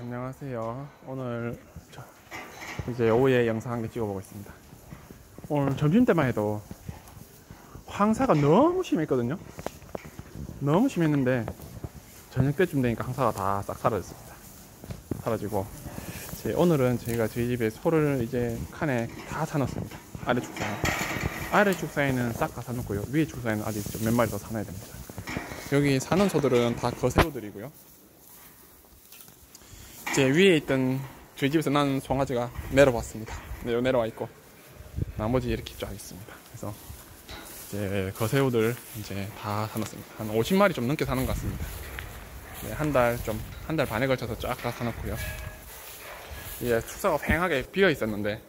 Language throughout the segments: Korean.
안녕하세요. 오늘 이제 오후에 영상 한 개 찍어보고 있습니다. 오늘 점심때만 해도 황사가 너무 심했거든요. 너무 심했는데 저녁 때쯤 되니까 황사가 다 싹 사라졌습니다. 사라지고 오늘은 저희가 저희 집에 소를 이제 칸에 다 사놨습니다. 아래 축사, 아래 축사에는 싹 다 사놓고요. 위에 축사에는 아직 좀 몇 마리 더 사놔야 됩니다. 여기 사는 소들은 다 거새우들이고요. 제 위에 있던 저희 집에서 난 송아지가 내려왔습니다. 내려와 있고 나머지 이렇게 쫙 있습니다. 그래서 이제 거새우들 이제 다 사놨습니다. 한 50마리 좀 넘게 사는 것 같습니다. 한 달 반에 걸쳐서 쫙 다 사놓고요. 이제 축사가 휑하게 비어 있었는데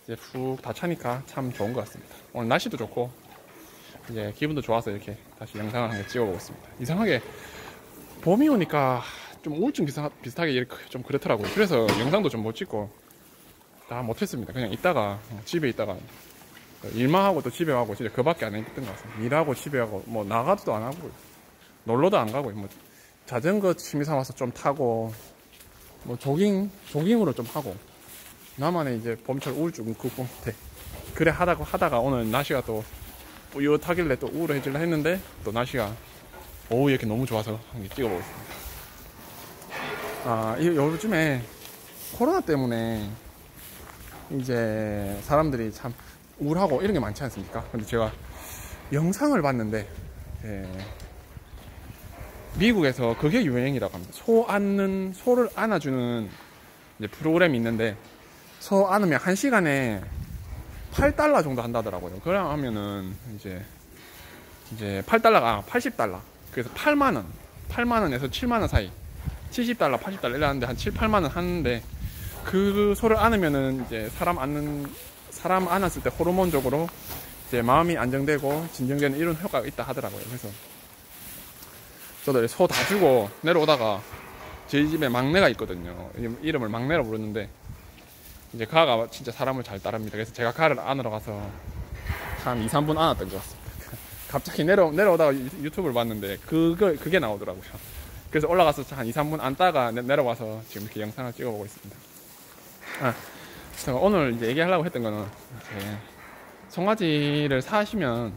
이제 푹 다 차니까 참 좋은 것 같습니다. 오늘 날씨도 좋고 이제 기분도 좋아서 이렇게 다시 영상을 한 개 찍어보고 있습니다. 이상하게 봄이 오니까 좀 우울증 비슷하게 이렇게 좀 그렇더라고요. 그래서 영상도 좀 못 찍고 다 못했습니다. 그냥 있다가 집에 있다가 일만 하고 또 집에 가고 진짜 그밖에 안 했던 것 같습니다. 일하고 집에 가고 뭐 나가도 안 하고 놀러도 안 가고 뭐 자전거 취미 삼아서 좀 타고 뭐 조깅으로 좀 하고 나만의 이제 봄철 우울증 극복 못해. 그래 하다가 오늘 날씨가 또 뿌옇하길래 또 우울해질라 했는데 또 날씨가 오후 이렇게 너무 좋아서 한 개 찍어보겠습니다. 요즘에 코로나 때문에 이제 사람들이 참 우울하고 이런 게 많지 않습니까? 근데 제가 영상을 봤는데 미국에서 그게 유행이라고 합니다. 소를 안아주는 이제 프로그램이 있는데 소 안으면 1시간에 $8 정도 한다더라고요. 그냥 하면은 이제 $8가 $80. 그래서 8만원에서 7만원 사이 $70, $80 이러는데 한 7, 8만원 하는데 그 소를 안으면은 이제 사람 안았을 때 호르몬적으로 이제 마음이 안정되고 진정되는 이런 효과가 있다 하더라고요. 그래서 저도 소 다 주고 내려오다가 저희 집에 막내가 있거든요. 이름을 막내라고 부르는데 이제 가가 진짜 사람을 잘 따릅니다. 그래서 제가 가를 안으러 가서 한 2, 3분 안았던 것 같습니다. 갑자기 내려오다가 유튜브를 봤는데 그게 나오더라고요. 그래서 올라가서 한 2, 3분 안다가 내려와서 지금 이렇게 영상을 찍어보고 있습니다. 오늘 이제 얘기하려고 했던 거는 송아지를 사시면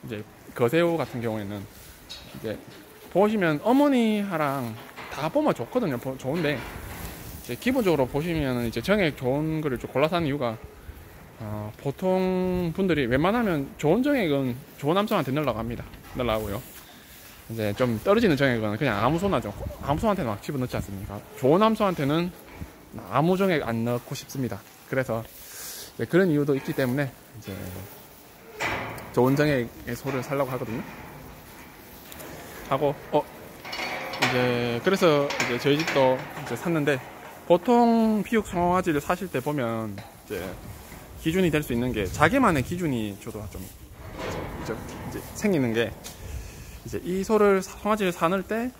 이제 거새우 같은 경우에는 이제 보시면 어머니랑 다 보면 좋거든요. 좋은데 이제 기본적으로 보시면 이제 정액 좋은 거를 좀 골라서 하는 이유가 보통 분들이 웬만하면 좋은 정액은 좋은 암소한테 넣으려고 합니다. 넣으려고요. 이제 좀 떨어지는 정액은 그냥 아무 소한테는 막 집어넣지 않습니까? 좋은 암소한테는 아무 정액 안 넣고 싶습니다. 그래서 그런 이유도 있기 때문에 이제 좋은 정액의 소를 살려고 하거든요. 하고 그래서 이제 저희 집도 이제 샀는데 보통 피육 송아지를 사실 때 보면 이제 기준이 될 수 있는 게 자기만의 기준이 저도 좀 이제 생기는 게 이제 이 송아지를 사놓을 때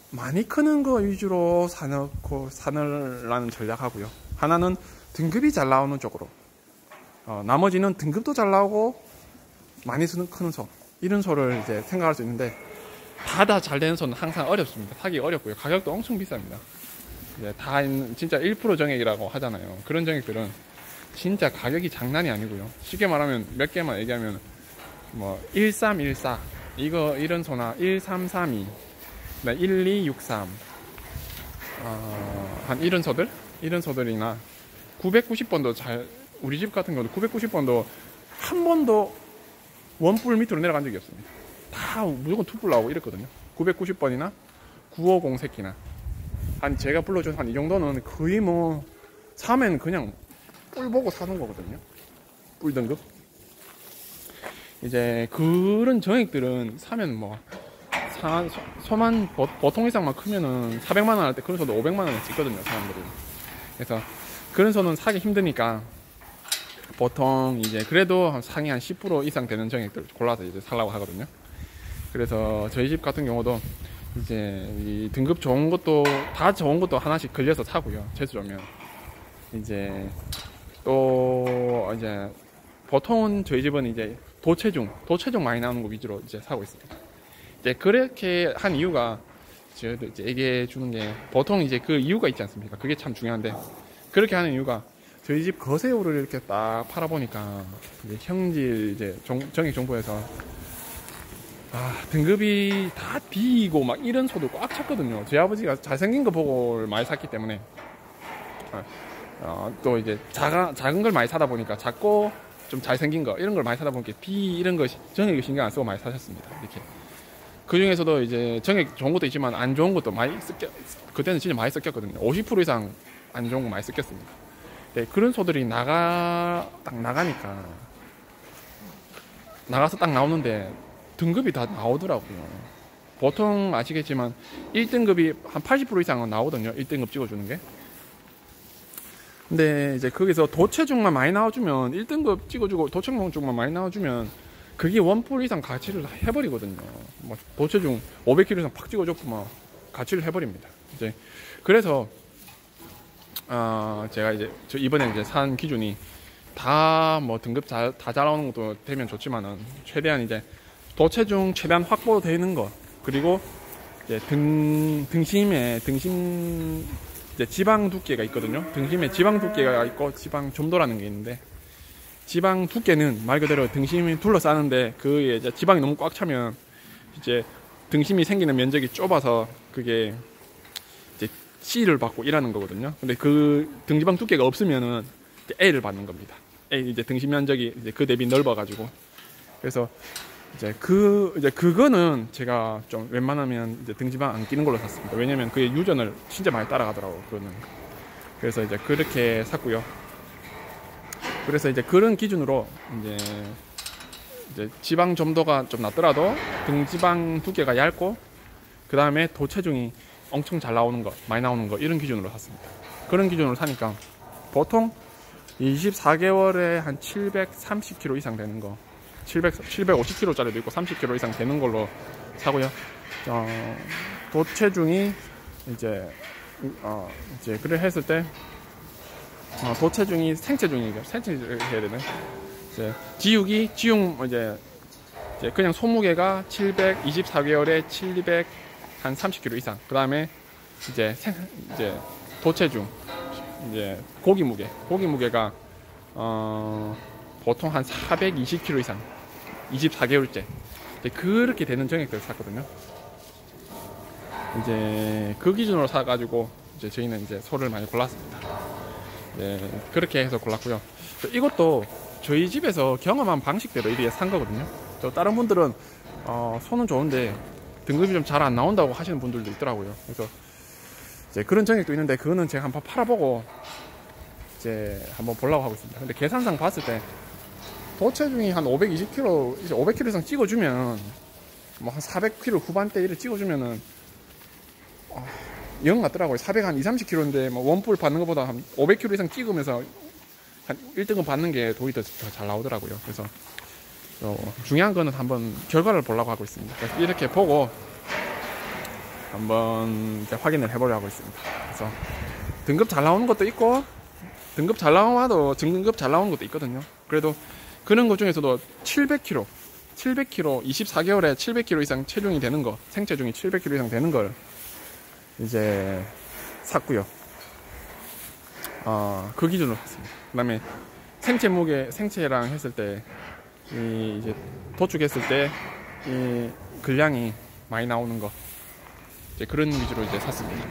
많이 크는 거 위주로 사놓으라는 전략하고요. 하나는 등급이 잘 나오는 쪽으로 나머지는 등급도 잘 나오고 많이 크는 소 이런 소를 이제 생각할 수 있는데 다 잘 되는 소는 항상 어렵습니다. 사기 어렵고요. 가격도 엄청 비쌉니다. 이제 다 진짜 1% 정액이라고 하잖아요. 그런 정액들은 진짜 가격이 장난이 아니고요. 쉽게 말하면 몇 개만 얘기하면 뭐 1314 이런 소나 1332 1263 한 이런 소들이나 990번도 우리 집 같은 경우도 990번도 한 번도 원뿔 밑으로 내려간 적이 없습니다. 다 무조건 투뿔 나오고 이랬거든요. 990번이나 950 새끼나 제가 불러준 한 이 정도는 거의 뭐 사면 그냥 뿔 보고 사는 거거든요. 뿔 등급. 이제 그런 정액들은 사면 뭐 소만 보통 이상만 크면은 400만원 할 때 그런 소도 500만원에 찍거든요, 사람들은. 그래서 그런 소는 사기 힘드니까 보통 이제 그래도 상위 한 10% 이상 되는 정액들 골라서 이제 살라고 하거든요. 그래서 저희 집 같은 경우도 이제 이 등급 좋은 것도 다 좋은 것도 하나씩 걸려서 사고요. 재수 오면 이제 또 이제 보통은 저희 집은 이제 도체중 많이 나오는 거 위주로 이제 사고 있습니다. 이제 그렇게 한 이유가 저희도 이제 얘기해 주는 게 보통 이제 그 이유가 있지 않습니까? 그게 참 중요한데 그렇게 하는 이유가 저희 집 거새우를 이렇게 딱 팔아보니까 이제 형질 이제 정액정보에서 등급이 다 D이고 막 이런 소도 꽉 찼거든요. 저희 아버지가 잘생긴 거 보고 많이 샀기 때문에 또 이제 작은 걸 많이 사다 보니까 작고 좀 잘생긴 거 이런 걸 많이 사다 보니까 B 이런 거 정액을 신경 안 쓰고 많이 사셨습니다. 이렇게 그 중에서도 이제 정액 좋은 것도 있지만 안 좋은 것도 많이 그때는 진짜 많이 섞였거든요. 50% 이상 안 좋은 거 많이 섞였습니다. 네, 그런 소들이 딱 나가니까 나가서 딱 나오는데 등급이 다 나오더라고요. 보통 아시겠지만 1등급이 한 80% 이상은 나오거든요. 1등급 찍어주는 게. 근데 이제 거기서 도체중만 많이 나와주면 1등급 찍어주고 도체중만 많이 나와주면 그게 1% 이상 가치를 해버리거든요. 뭐 도체중 500kg 이상 팍 찍어줬고 막 가치를 해버립니다. 이제 그래서 제가 이제 이번에 이제 산 기준이 다 뭐 등급 다 잘 나오는 것도 되면 좋지만은 최대한 이제 도체중 최대한 확보되는 거 그리고 이제 등심 이제 지방 두께가 있거든요. 등심에 지방 두께가 있고 지방 점도라는 게 있는데 지방 두께는 말 그대로 등심이 둘러싸는데 그에 이제 지방이 너무 꽉 차면 이제 등심이 생기는 면적이 좁아서 그게 이제 C를 받고 일하는 거거든요. 근데 그 등지방 두께가 없으면은 이제 A를 받는 겁니다. A 이제 등심 면적이 이제 그 대비 넓어가지고 그래서 이제 그거는 제가 좀 웬만하면 이제 등지방 안 끼는 걸로 샀습니다. 왜냐면 그게 유전을 진짜 많이 따라가더라고요. 그거는. 그래서 이제 그렇게 샀고요. 그래서 이제 그런 기준으로 이제 지방 점도가 좀 낮더라도 등지방 두께가 얇고 그 다음에 도체중이 엄청 잘 나오는 거, 많이 나오는 거 이런 기준으로 샀습니다. 그런 기준으로 사니까 보통 24개월에 한 730kg 이상 되는 거 750kg짜리도 있고 30kg 이상 되는 걸로 사고요. 도체중이 이제 그래 했을 때 도체중이 생체중이죠. 생체를 해야 되네. 이제 지육 이제 그냥 손무게가 724개월에 730kg 이상. 그 다음에 이제 도체중 이제 고기 무게가 보통 한 420kg 이상 24개월째 그렇게 되는 정액들을 샀거든요. 이제 그 기준으로 사가지고 이제 저희는 이제 소를 많이 골랐습니다. 그렇게 해서 골랐고요. 이것도 저희 집에서 경험한 방식대로 이렇게 산 거거든요. 또 다른 분들은 소는 좋은데 등급이 좀 잘 안 나온다고 하시는 분들도 있더라고요. 그래서 이제 그런 정액도 있는데 그거는 제가 한번 팔아보고 이제 한번 보려고 하고 있습니다. 근데 계산상 봤을 때 도체중이 한 520kg, 이제 500kg 이상 찍어주면 뭐 한 400kg 후반대 이렇게 찍어주면은 영 같더라고요. 400 한 230kg인데 뭐 원뿔 받는 것보다 한 500kg 이상 찍으면서 한 1등급 받는 게 돈이 더 잘 나오더라고요. 그래서 중요한 거는 한번 결과를 보려고 하고 있습니다. 그래서 이렇게 보고 한번 이제 확인을 해보려고 하고 있습니다. 그래서 등급 잘 나오는 것도 있고 등급 잘 나와도 등급 잘 나오는 것도 있거든요. 그래도 그런 것 중에서도 700kg 24개월에 700kg 이상 체중이 되는 거, 생체중이 700kg 이상 되는 걸 이제 샀고요. 그 기준으로 샀습니다. 그 다음에 생체랑 했을 때 이제 도축했을 때 이 근량이 많이 나오는 거 이제 그런 위주로 이제 샀습니다.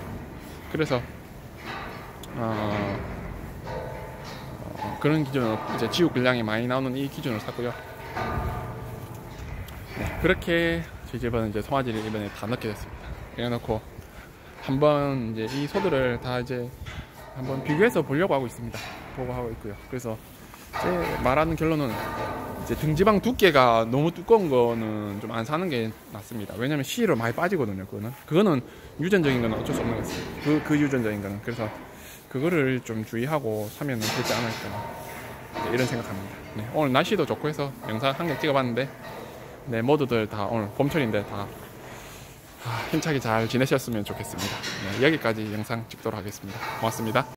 그래서 그런 기준으로 이제 지육 근량이 많이 나오는 이 기준으로 샀고요. 그렇게 저희 집은 이제 송아지를 이번에 다 넣게 됐습니다. 이래놓고 한번 이제 이 소들을 다 이제 한번 비교해서 보려고 하고 있습니다. 보고 하고 있고요. 그래서 제 말하는 결론은 이제 등지방 두께가 너무 두꺼운 거는 좀 안 사는 게 낫습니다. 왜냐면 C로 많이 빠지거든요. 그거는 유전적인 건 어쩔 수 없는 것 같습니다. 그 유전적인 거는. 그래서 그거를 좀 주의하고 사면은 되지 않을까 이런 생각합니다. 오늘 날씨도 좋고 해서 영상 한 개 찍어봤는데 모두들 다 오늘 봄철인데 다 힘차게 잘 지내셨으면 좋겠습니다. 여기까지 영상 찍도록 하겠습니다. 고맙습니다.